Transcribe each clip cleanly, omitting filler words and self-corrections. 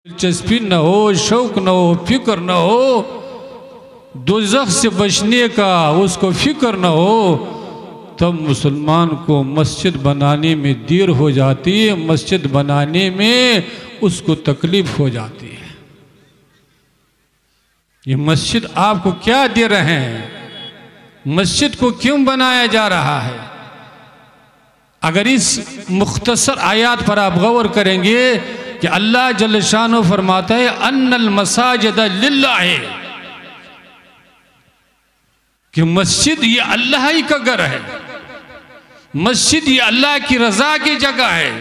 दिलचस्पी न हो, शौक न हो, फिक्र न हो, दोज़ख से बचने का उसको फिक्र न हो, तब मुसलमान को मस्जिद बनाने में देर हो जाती है, मस्जिद बनाने में उसको तकलीफ हो जाती है। ये मस्जिद आपको क्या दे रहे हैं? मस्जिद को क्यों बनाया जा रहा है? अगर इस मुख्तसर आयत पर आप गौर करेंगे कि अल्लाह जल्ल शानो फरमाता है अन्नल मसाजिद लिल्लाह है, कि मस्जिद ये अल्लाह ही का घर है, मस्जिद ये अल्लाह की रजा की जगह है,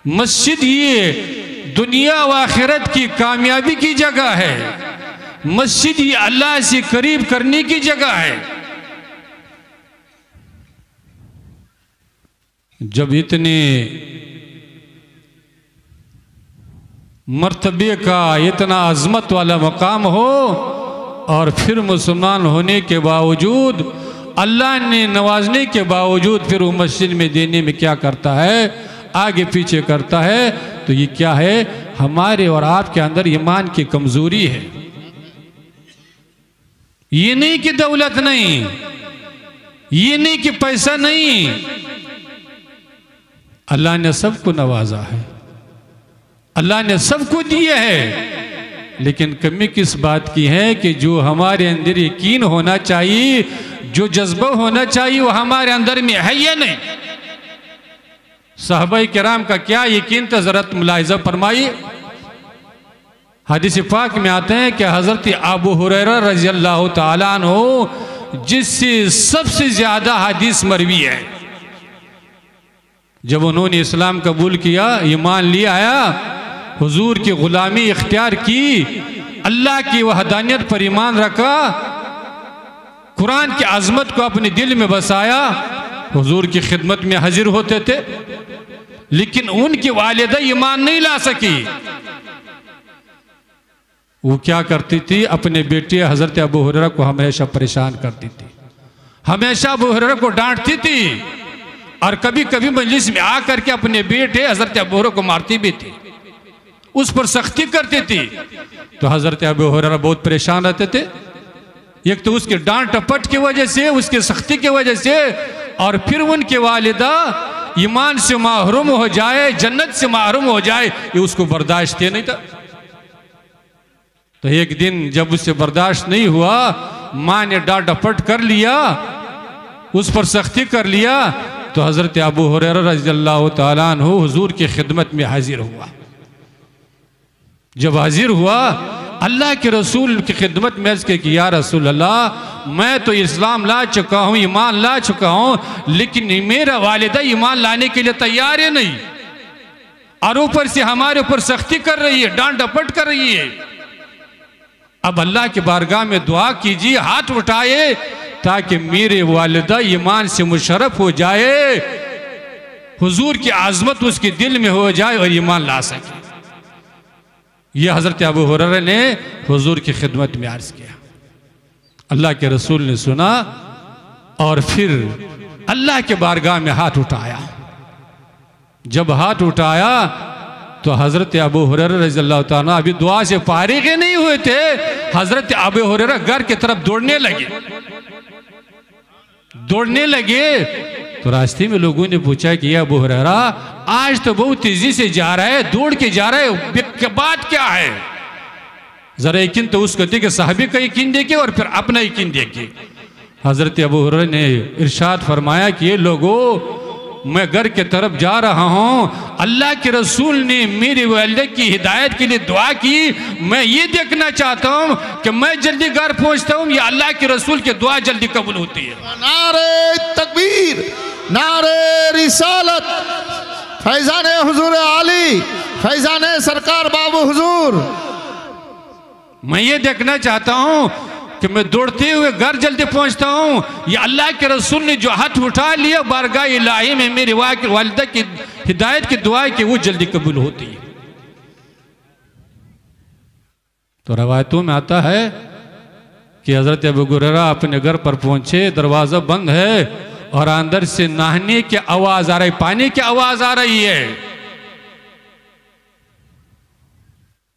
मस्जिद ये दुनिया व आखिरत की कामयाबी की जगह है, मस्जिद ये अल्लाह से करीब करने की जगह है। जब इतने मर्तबे का इतना अज़मत वाला मकाम हो और फिर मुसलमान होने के बावजूद, अल्लाह ने नवाजने के बावजूद फिर वो मस्जिद में देने में क्या करता है, आगे पीछे करता है, तो ये क्या है? हमारे और आपके अंदर ईमान की कमज़ोरी है। ये नहीं कि दौलत नहीं, ये नहीं कि पैसा नहीं, अल्लाह ने सबको नवाजा है, अल्लाह ने सबको दिया है, लेकिन कमी किस बात की है कि जो हमारे अंदर यकीन होना चाहिए, जो जज्बा होना चाहिए, वो हमारे अंदर में है या नहीं। सहाबाए किराम का क्या यकीन था, ज़रा मुलाहिज़ा फरमाइए। हदीस पाक में आते हैं कि हज़रत अबू हुरैरा रज़ी अल्लाह तआला अन्हु, जिससे सबसे ज़्यादा हदीस मरवी है, जब उन्होंने इस्लाम कबूल किया, ईमान लिया, आया, हुजूर की ग़ुलामी इख्तियार की, अल्लाह की वहदानियत पर ईमान रखा, कुरान की आज़मत को अपने दिल में बसाया, हुजूर की खिदमत में हाजिर होते थे, लेकिन उनकी वालिदा ईमान नहीं ला सकी। वो क्या करती थी? अपने बेटे हज़रत अबू हुरैरा को हमेशा परेशान करती थी, हमेशा अबू हुरैरा को डांटती थी, और कभी कभी मजलिस में आकर के अपने बेटे हज़रत अबू हुरैरा को मारती भी थी, उस पर सख्ती करती थी। तो हज़रत अबू हुरैरा बहुत परेशान रहते थे, एक तो उसके डांट टपट की वजह से, उसकी सख्ती की वजह से, और फिर उनके वालिदा ईमान से महरूम हो जाए, जन्नत से महरूम हो जाए, ये उसको बर्दाश्त नहीं था। तो एक दिन जब उससे बर्दाश्त नहीं हुआ, माँ ने डांट डपट कर लिया, उस पर सख्ती कर लिया, तो हज़रत अबू हुरैरा रज़ी अल्लाह तआला अन्हु हुजूर की खिदमत में हाजिर हुआ। जब हाजिर हुआ, अल्लाह के रसूल की खिदमत में अर्ज़ की, या रसूल अल्लाह, मैं तो इस्लाम ला चुका हूँ, ईमान ला चुका हूँ, लेकिन मेरा वालिदा ईमान लाने के लिए तैयार है नहीं, और ऊपर से हमारे ऊपर सख्ती कर रही है, डांट डपट कर रही है। अब अल्लाह के बारगाह में दुआ कीजिए, हाथ उठाए, ताकि मेरे वालिदा ईमान से मुशर्रफ हो जाए, हुजूर की आज़मत उसके दिल में हो जाए और ईमान ला सके। यह हज़रत अबू हुरैरा ने हुजूर की खिदमत में अर्ज़ किया। अल्लाह के रसूल ने सुना और फिर अल्लाह के बारगाह में हाथ उठाया। जब हाथ उठाया तो हज़रत अबू हुरैरा रज़ी अल्लाह तआला अभी दुआ से फारिग नहीं हुए थे, हज़रत अबू हुरैरा घर की तरफ दौड़ने लगे। तो रास्ते में लोगों ने पूछा कि अबू हुरैरा, आज तो बहुत तेजी से जा रहा है, दौड़ के जा रहा है, बात क्या है? जरा यकीन तो उसको देखे, साहबी का यकीन देखे और फिर अपना यकीन देखे। हज़रत अबू हुरैरा ने इरशाद फरमाया कि ये लोगों, मैं घर के तरफ जा रहा हूँ, अल्लाह के रसूल ने मेरी वालिदा की हिदायत के लिए दुआ की, मैं ये देखना चाहता हूँ कि मैं जल्दी घर पहुँचता हूँ या अल्लाह के रसूल की दुआ जल्दी कबूल होती है। नारे तकबीर, नारे रिसालत, फैज़ाने हुजूर आली, फैज़ाने सरकार बाबू हुजूर। मैं ये देखना चाहता हूँ कि मैं दौड़ते हुए घर जल्दी पहुंचता हूँ, या अल्लाह के रसूल ने जो हाथ उठा लिया बारगाह इलाही में मेरी वालिदा की हिदायत की दुआ की, वो जल्दी कबूल होती है। तो रवायतों में आता है कि हज़रत अबू हुरैरा अपने घर पर पहुंचे, दरवाज़ा बंद है और अंदर से नहाने की आवाज़ आ रही, पानी की आवाज़ आ रही है।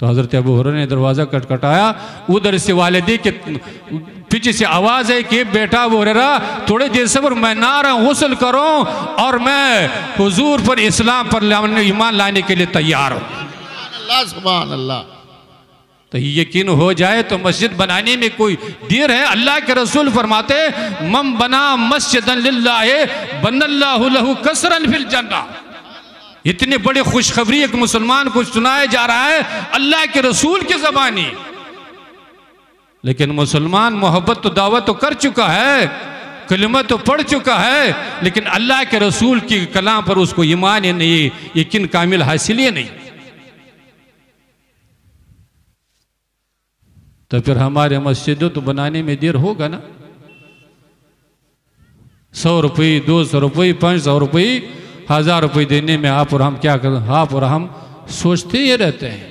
तो हज़रत अबू हुरैरा ने दरवाज़ा खटखटाया। उधर से वालिदी के पीछे से आवाज़ है कि बेटा अबू हुरैरा थोड़ी देर सब्र, मैं नहा रहा हूँ, गुस्ल करूँ और मैं हुजूर पर, इस्लाम पर ईमान लाने के लिए तैयार हूँ। अल्लाह सुभान अल्लाह। तो यकीन हो जाए तो मस्जिद बनाने में कोई देर है। अल्लाह के रसूल फरमाते मम बना मस्जिदन लिल्लाहि बनल्लाहु लहू कसरन फिल जन्नह। इतनी बड़ी खुशखबरी एक मुसलमान को सुनाया जा रहा है अल्लाह के रसूल की ज़बानी। लेकिन मुसलमान मोहब्बत तो दावत तो कर चुका है, कलिमा तो पढ़ चुका है, लेकिन अल्लाह के रसूल की कलाम पर उसको ईमान ही नहीं, यकीन कामिल हासिल ही नहीं। तो फिर हमारे मस्जिदों तो बनाने में देर होगा ना। 100 रुपये, 200 रुपये, 500 रुपये, 1000 रुपये देने में आप और हम क्या कर, आप और हम सोचते ही रहते हैं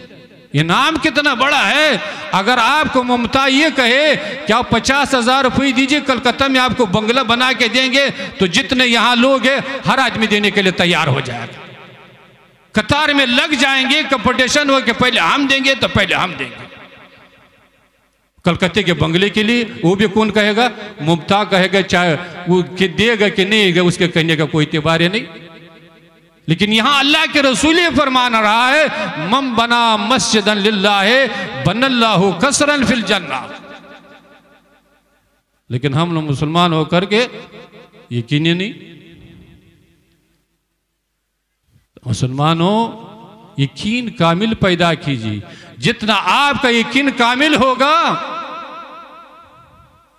इनाम कितना बड़ा है। अगर आपको ममता ये कहे कि आप 50,000 रुपये दीजिए, कलकत्ता में आपको बंगला बना के देंगे, तो जितने यहाँ लोग हैं हर आदमी देने के लिए तैयार हो जाएगा। कतार में लग जाएंगे, कंपटीशन हो कि पहले हम देंगे तो पहले हम देंगे। कलकत्ते के बंगले के लिए वो भी कौन कहेगा, मुमता कहेगा, चाहे वो कि देगा कि नहीं देगा उसके कहने का कोई एतबार नहीं। लेकिन यहां अल्लाह के रसूल फरमान रहा है मम बना मस्जिदन लिल्लाहि बनल्लाहु कसरन फिल जन्नह। लेकिन हम लोग मुसलमान होकर के यकीन ही नहीं। मुसलमानों यकीन कामिल पैदा कीजिए। जितना आपका यकीन कामिल होगा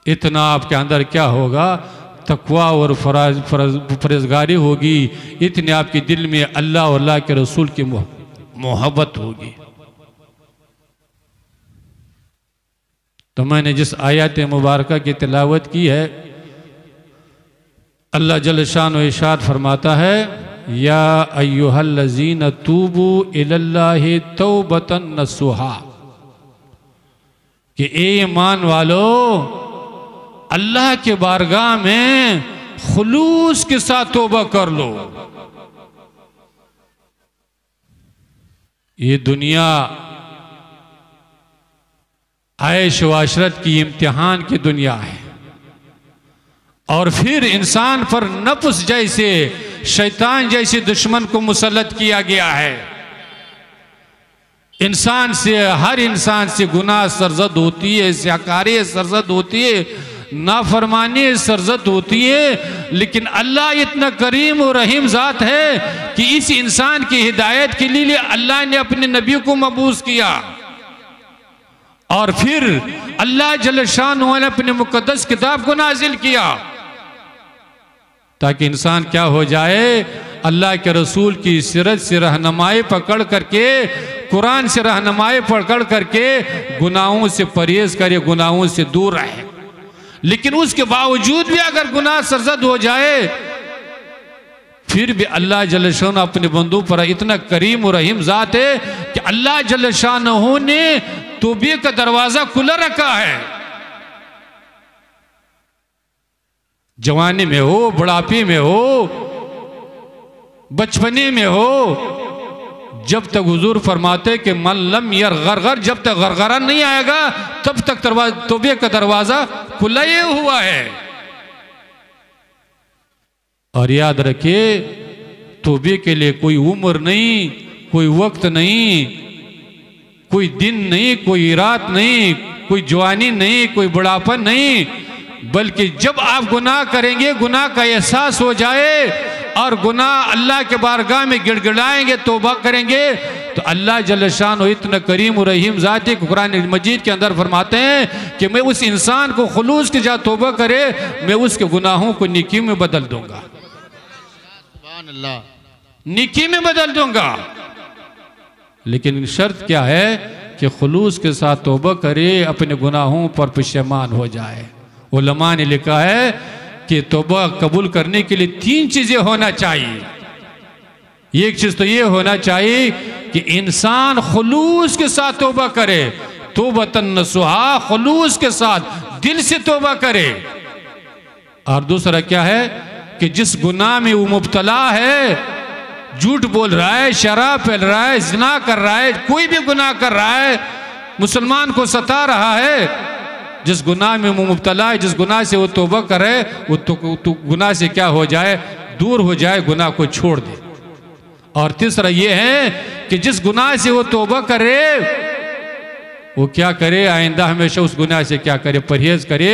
इतना आपके अंदर क्या होगा, तकवा और फरजगारी होगी। इतने आपके दिल में अल्लाह और अल्लाह के रसूल की मोहब्बत होगी। तो मैंने जिस आयत मुबारका की तिलावत की है, अल्लाह जल शान व इरशाद फरमाता है या अय्युहल्लज़ीना तूबू इलल्लाहि तौबतन नसूहा, कि ए ईमान वालो अल्लाह के बारगाह में खुलूस के साथ तौबा कर लो। ये दुनिया ऐश व अशरत की इम्तिहान की दुनिया है, और फिर इंसान पर नफ्स जैसे, शैतान जैसे दुश्मन को मुसल्लत किया गया है। इंसान से, हर इंसान से गुनाह सरजद होती है, स्याकारी सरजद होती है, नाफरमानी सरजद होती है। लेकिन अल्लाह इतना करीम और रहीम ज़ात है कि इस इंसान की हिदायत के लिए अल्लाह ने अपने नबी को मबूस किया, और फिर अल्लाह जल शान ने अपने मुकद्दस किताब को नाजिल किया ताकि इंसान क्या हो जाए, अल्लाह के रसूल की सीरत से रहनुमाई पकड़ करके, कुरान से रहनुमाई पकड़ करके गुनाहों से परहेज करे, गुनाहों से दूर रहे। लेकिन उसके बावजूद भी अगर गुनाह सरजद हो जाए, फिर भी अल्लाह जल शान अपने बंदों पर इतना करीम और रहीम ज़ात है कि अल्लाह जल शान ने तौबे का दरवाज़ा खुला रखा है। जवानी में हो, बुढ़ापे में हो, बचपने में हो, जब तक हुजूर फरमाते कि मन लम यर गरगर, जब तक गरगरा नहीं आएगा तब तक तौबे का दरवाज़ा खुला ही हुआ है। और याद रखिए, तौबे के लिए कोई उम्र नहीं, कोई वक्त नहीं, कोई दिन नहीं, कोई रात नहीं, कोई जवानी नहीं, कोई बुढ़ापन नहीं, बल्कि जब आप गुनाह करेंगे, गुनाह का एहसास हो जाए और गुनाह अल्लाह के बारगाह में गिड़गिड़ाएंगे, तौबा करेंगे, तो अल्लाह जल शान इतना करीम और रहीम ज़ात है। कुरान मजीद के अंदर फरमाते हैं कि मैं उस इंसान को खुलूस के जा तौबा करे, मैं उसके गुनाहों को नेकी में बदल दूंगा, नेकी में बदल दूंगा। लेकिन शर्त क्या है कि खुलूस के साथ तौबा करे, अपने गुनाहों पर पशेमान हो जाए। उलमा ने लिखा है कि तौबा कबूल करने के लिए 3 चीजें होना चाहिए। एक चीज तो ये होना चाहिए कि इंसान खुलूस के साथ तौबा करे, तौबतन नसूहा, खुलूस के साथ दिल से तौबा करे। और दूसरा क्या है कि जिस गुनाह में वो मुब्तला है झूठ बोल रहा है, शराब फैल रहा है, जिना कर रहा है, कोई भी गुनाह कर रहा है, मुसलमान को सता रहा है, जिस गुनाह में वो मुब्तला है, जिस गुनाह से वो तौबा करे, वो तो गुनाह से क्या हो जाए, दूर हो जाए, गुनाह को छोड़ दे। और तीसरा ये है कि जिस गुनाह से वो तौबा करे, वो क्या करे, आइंदा हमेशा उस गुनाह से क्या करे, परहेज करे।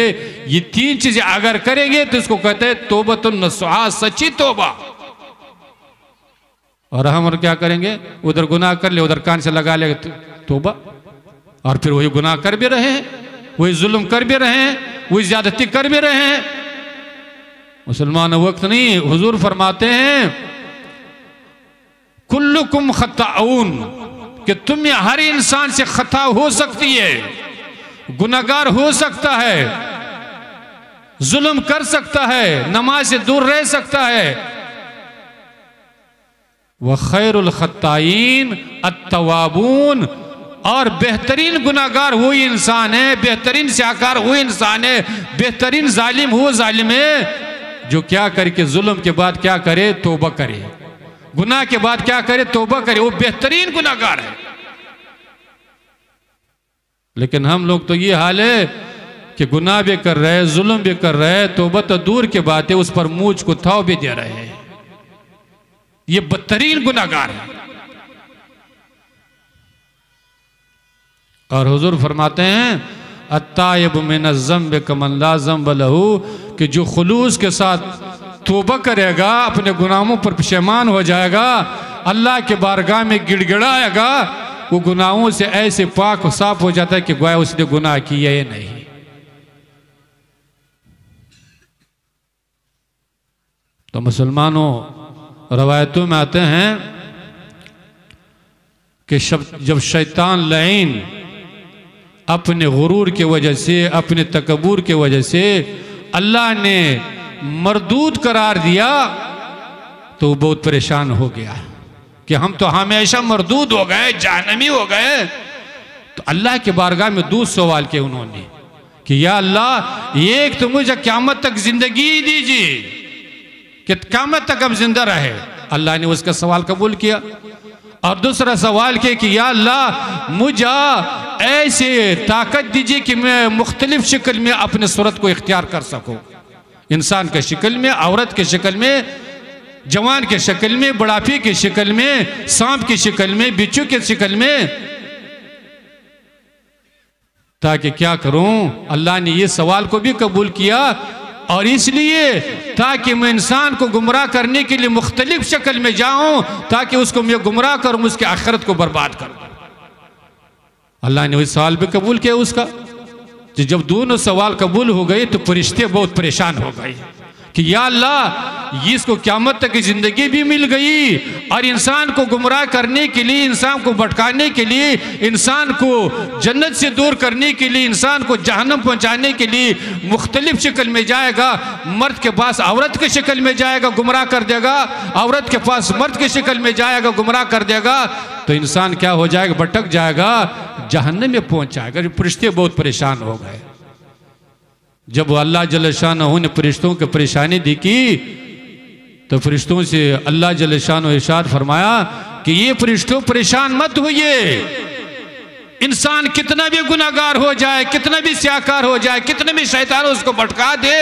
ये तीन चीजें अगर करेंगे तो इसको कहते हैं तौबतुन नसूहा, सच्ची तौबा। और हम और क्या करेंगे, उधर गुनाह कर ले, उधर कान से लगा ले तौबा, और फिर वही गुनाह कर भी रहे हैं, वही जुल्म कर भी रहे हैं, वही ज्यादती कर भी रहे हैं। मुसलमान वक्त नहीं, हुजूर फरमाते हैं कुल्लुकुम खताऊन, कि तुम में हर इंसान से खता हो सकती है, गुनाहगार हो सकता है, जुल्म कर सकता है, नमाज से दूर रह सकता है। वह खैरुल खत्ताईन अत्तवाबून, और बेहतरीन गुनाहगार वही इंसान है, बेहतरीन स्याकार वही इंसान है, बेहतरीन जालिम वो जालिम है जो क्या करे कि जुल्म के बाद क्या करे, तौबा करे, गुनाह के बाद क्या करे, तौबा करे, वो बेहतरीन गुनाहगार है। लेकिन हम लोग तो ये हाल है कि गुनाह भी कर रहे हैं, जुल्म भी कर रहे हैं, तौबा तो दूर की बात है, उस पर मूंछ को थाव भी दे रहे हैं। ये बदतरीन गुनाहगार है। और हुजूर फरमाते हैं अत्ताइब मिन ज़म्ब कमन ला ज़म्ब लहू, कि जो खुलूस के साथ तौबा करेगा, अपने गुनाहों पर पशेमान हो जाएगा, अल्लाह के बारगाह में गिड़गिड़ाएगा, वो गुनाहों से ऐसे पाक और साफ हो जाता है कि गोया उसने गुनाह किया ही नहीं। तो मुसलमानों, रवायतों में आते हैं कि जब शैतान लईन अपने गुरूर की वजह से, अपने तकब्बुर की वजह से अल्लाह ने मरदूद करार दिया, तो बहुत परेशान हो गया कि हम तो हमेशा मरदूद हो गए, जहन्नमी हो गए। तो अल्लाह के बारगाह में दूसरे सवाल किए उन्होंने कि या अल्लाह, एक तो मुझे क़यामत तक जिंदगी दीजिए कि क़यामत तक अब जिंदा रहे। अल्लाह ने उसका सवाल कबूल किया। और दूसरा सवाल किया कि या अल्लाह, मुझे ऐसे ताकत दीजिए कि मैं मुख्तलिफ शक्ल में अपने सूरत को इख्तियार कर सकूं, इंसान के शक्ल में, औरत के शक्ल में, जवान के शक्ल में, बुढ़ापे की शक्ल में, सांप की शक्ल में, बिच्छू की शक्ल में, ताकि क्या करूं। अल्लाह ने ये सवाल को भी कबूल किया, और इसलिए ताकि मैं इंसान को गुमराह करने के लिए मुख्तलिफ शक्ल में जाऊं, ताकि उसको मैं गुमराह करूं, उसके आखिरत को बर्बाद करूं। अल्लाह ने वही सवाल भी कबूल किया उसका। तो जब दोनों सवाल कबूल हो गए तो फरिश्ते बहुत परेशान हो गए कि या अल्लाह, इसको क़यामत तक की जिंदगी भी मिल गई, और इंसान को गुमराह करने के लिए, इंसान को भटकाने के लिए, इंसान को जन्नत से दूर करने के लिए, इंसान को जहन्नम पहुंचाने के लिए मुख्तलिफ शक्ल में जाएगा। मर्द के पास औरत की शक्ल में जाएगा, गुमराह कर देगा, औरत के पास मर्द की शक्ल में जाएगा, गुमराह कर देगा। तो इंसान क्या हो जाएगा, भटक जाएगा, जहन्नम में पहुंच जाएगा। फरिश्ते बहुत परेशान हो गए। जब अल्लाह जल्ल शानहू ने फरिश्तों की परेशानी देखी, तो फरिश्तों से अल्लाह जल्ल शानहू इरशाद फरमाया कि ये फरिश्तों परेशान मत होइए, इंसान कितना भी गुनाहगार हो जाए, कितना भी स्याकार हो जाए, कितना भी शैतान उसको भटका दे,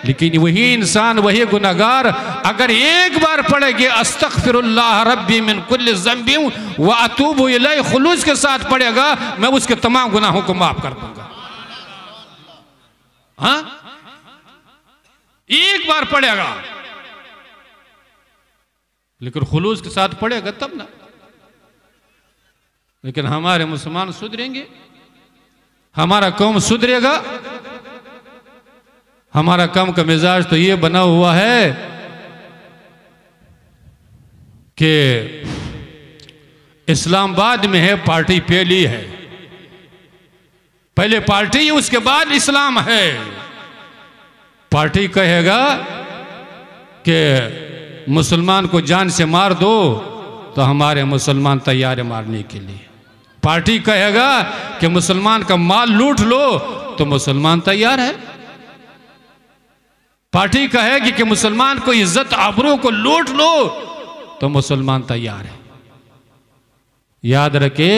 लेकिन वही इंसान, वही गुनाहगार अगर एक बार पढ़ेगा अस्तगफिरुल्लाह रब्बी मिन कुल्लि ज़ंबि व अतूबु इलैहि, खुलूस के साथ पढ़ेगा, मैं उसके तमाम गुनाहों को माफ कर दूंगा। हाँ, एक बार पढ़ेगा, लेकिन खुलूस के साथ पढ़ेगा तब ना। लेकिन हमारे मुसलमान सुधरेंगे, हमारा कौम सुधरेगा। हमारा कौम का मिजाज तो ये बना हुआ है कि इस्लामाबाद में है पार्टी पहली है, पहले पार्टी उसके बाद इस्लाम है। पार्टी कहेगा कि मुसलमान को जान से मार दो, तो हमारे मुसलमान तैयार है मारने के लिए। पार्टी कहेगा कि मुसलमान का माल लूट लो, तो मुसलमान तैयार है। पार्टी कहेगी कि मुसलमान को इज्जत आबरू को लूट लो, तो मुसलमान तैयार है। याद रखे,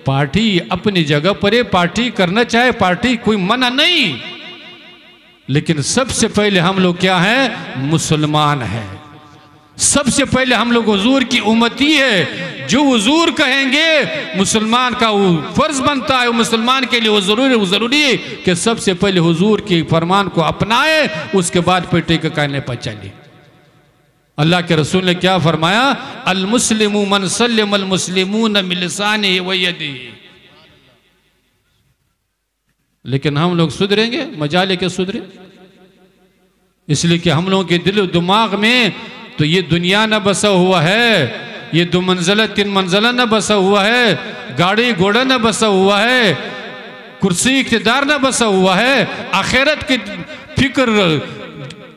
पार्टी अपनी जगह पर है, पार्टी करना चाहे पार्टी, कोई मना नहीं, लेकिन सबसे पहले हम लोग क्या हैं? मुसलमान हैं। सबसे पहले हम लोग हुजूर की उम्मती है। जो हुजूर कहेंगे मुसलमान का वो फर्ज बनता है, मुसलमान के लिए वो जरूरी है कि सबसे पहले हुजूर के फरमान को अपनाए, उसके बाद पेटे के कहने पर चले। अल्लाह के रसूल ने क्या फरमाया? अल मुस्लिमु मन सल्लम अल मुस्लिमून मिन लिसानिही व यदिही। लेकिन हम लोग सुधरेंगे? मजा लेके सुधरे? इसलिए कि हम लोगों के दिल दिमाग में तो ये दुनिया न बसा हुआ है, ये 2 मंजिला 3 मंजिला न बसा हुआ है, गाड़ी घोड़ा न बसा हुआ है, कुर्सी इख्तिदार न बसा हुआ है। आखिरत की फिक्र,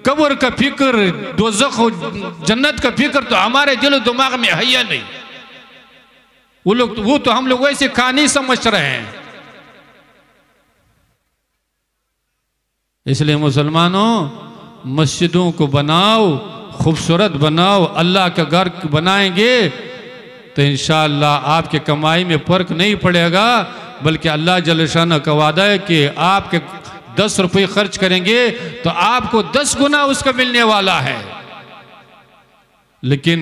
कब्र का फिक्र, दोज़ख जन्नत का फिक्र तो हमारे दिल दिमाग में है या नहीं। वो तो हम लोग वैसे कहानी समझ रहे हैं। इसलिए मुसलमानों, मस्जिदों को बनाओ, खूबसूरत बनाओ। अल्लाह का घर बनाएंगे तो इंशाअल्लाह आपके कमाई में फ़र्क नहीं पड़ेगा, बल्कि अल्लाह जल्ल शान का वादा है कि आपके 10 रुपये खर्च करेंगे तो आपको 10 गुना उसका मिलने वाला है। लेकिन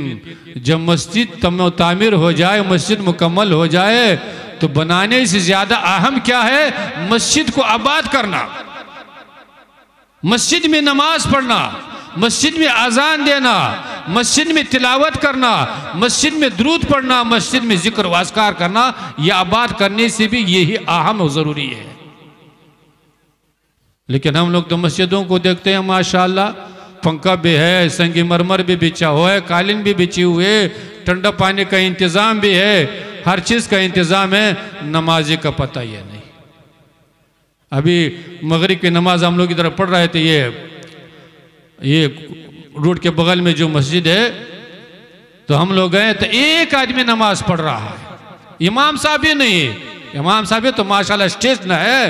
जब मस्जिद तामीर हो जाए, मस्जिद मुकम्मल हो जाए, तो बनाने से ज़्यादा अहम क्या है? मस्जिद को आबाद करना, मस्जिद में नमाज पढ़ना, मस्जिद में अजान देना, मस्जिद में तिलावत करना, मस्जिद में दुरूद पढ़ना, मस्जिद में जिक्र वास्कार करना, यह आबाद करने से भी यही अहम और ज़रूरी है। लेकिन हम लोग तो मस्जिदों को देखते हैं, माशाअल्लाह पंखा भी है, संगमरमर भी बिछा हुआ है, कालीन भी बिछी हुए, ठंडा पानी का इंतज़ाम भी है, हर चीज़ का इंतज़ाम है। नमाजी का पता ही नहीं। अभी मगरिब की नमाज हम लोग इधर पढ़ रहे थे, ये रोड के बगल में जो मस्जिद है, तो हम लोग गए तो एक आदमी नमाज पढ़ रहा है, इमाम साहब भी नहीं। इमाम साहब तो माशाल्लाह स्टेज न है,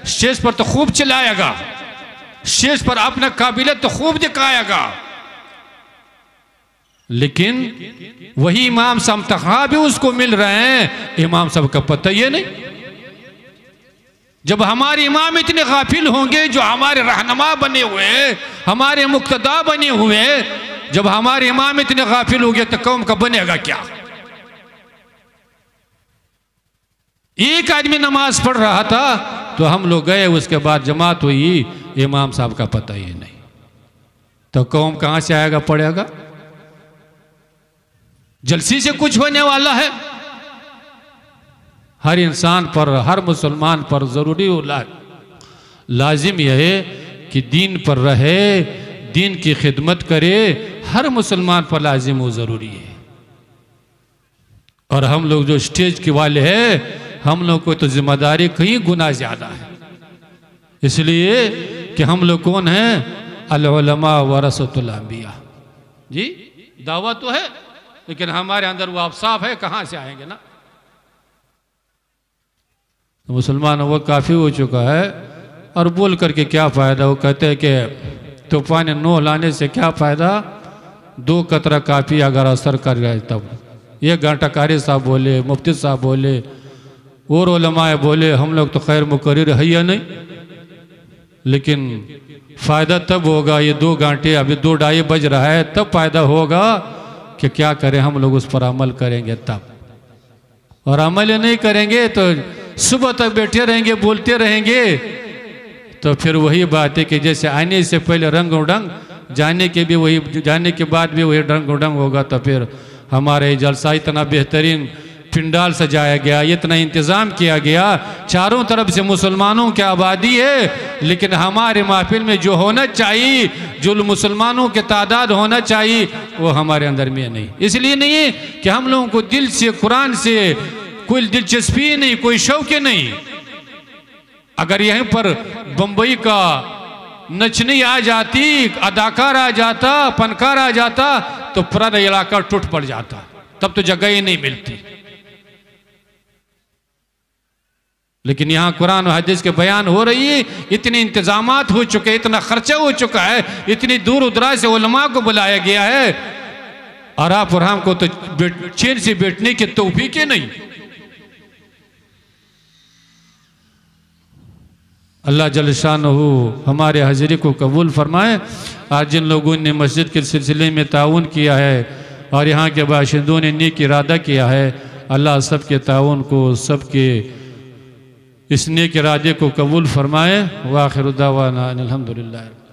स्टेज पर तो खूब चिल्लाएगा, स्टेज पर अपना काबिलियत तो खूब दिखाएगा, लेकिन वही इमाम साहब तनख्वाह भी उसको मिल रहे हैं, इमाम साहब का पता ही नहीं। जब हमारे इमाम इतने गाफिल होंगे, जो हमारे रहनुमा बने हुए, हमारे मुक्तदा बने हुए, जब हमारे इमाम इतने गाफिल होंगे तो कौम का बनेगा क्या? एक आदमी नमाज पढ़ रहा था तो हम लोग गए, उसके बाद जमात हुई, इमाम साहब का पता ही नहीं, तो कौम कहां से आएगा, पड़ेगा? जलसी से कुछ होने वाला है? हर इंसान पर, हर मुसलमान पर ज़रूरी लाजिम यह है कि दीन पर रहे, दीन की खिदमत करे। हर मुसलमान पर लाजिम वो ज़रूरी है। और हम लोग जो स्टेज के वाले हैं, हम लोग को तो जिम्मेदारी कहीं गुना ज़्यादा है। इसलिए कि हम लोग कौन हैं? अल उलमा वरसतुल अंबिया। जी दावा तो है, लेकिन हमारे अंदर वो अवसाफ है, कहाँ से आएंगे ना? तो मुसलमान वो काफ़ी हो चुका है, और बोल करके क्या फ़ायदा? वो कहते हैं कि तूफान नूह लाने से क्या फ़ायदा, 2 कतरा काफ़ी अगर असर कर रहे तब। 1 घंटा कारी साहब बोले, मुफ्ती साहब बोले, और उलमाए बोले, हम लोग तो खैर मुकर्रिर है या नहीं, लेकिन फ़ायदा तब होगा, ये 2 घंटे अभी 2 ढाई बज रहा है, तब फ़ायदा होगा कि क्या करें, हम लोग उस पर अमल करेंगे तब। और अमल नहीं करेंगे तो सुबह तक बैठे रहेंगे, बोलते रहेंगे, तो फिर वही बात है कि जैसे आने से पहले रंग उडंग, जाने के भी वही, जाने के बाद भी वही रंग उडंग होगा। तो फिर हमारे जलसा इतना बेहतरीन पिंडाल सजाया गया, इतना इंतज़ाम किया गया, चारों तरफ से मुसलमानों की आबादी है, लेकिन हमारे महफिल में जो होना चाहिए, जो मुसलमानों के तादाद होना चाहिए, वो हमारे अंदर में नहीं। इसलिए नहीं है कि हम लोगों को दिल से, कुरान से कोई दिलचस्पी नहीं, कोई शौक नहीं। अगर यहीं पर बम्बई का नचनी आ जाती, अदाकार आ जाता, फनकार आ जाता, तो पूरा इलाका टूट पड़ जाता, तब तो जगह ही नहीं मिलती। लेकिन यहाँ कुरान और हदीस के बयान हो रही है, इतने इंतजामात हो चुके, इतना खर्चा हो चुका है, इतनी दूर दराज से उलमा को बुलाया गया है, और आप और हमको तो चैन से बैठने की तौफीक ही नहीं। अल्लाह जल शानहू हमारे हाजिरी को कबूल फरमाए। आज जिन लोगों ने मस्जिद के सिलसिले में ताउन किया है और यहाँ के बाशिंदों ने नेक इरादा किया है, अल्लाह सबके ताउन को, सबके इस नेक इरादे को कबूल फरमाए। व आखिर दावाना अनिल हम्दुलिल्लाह।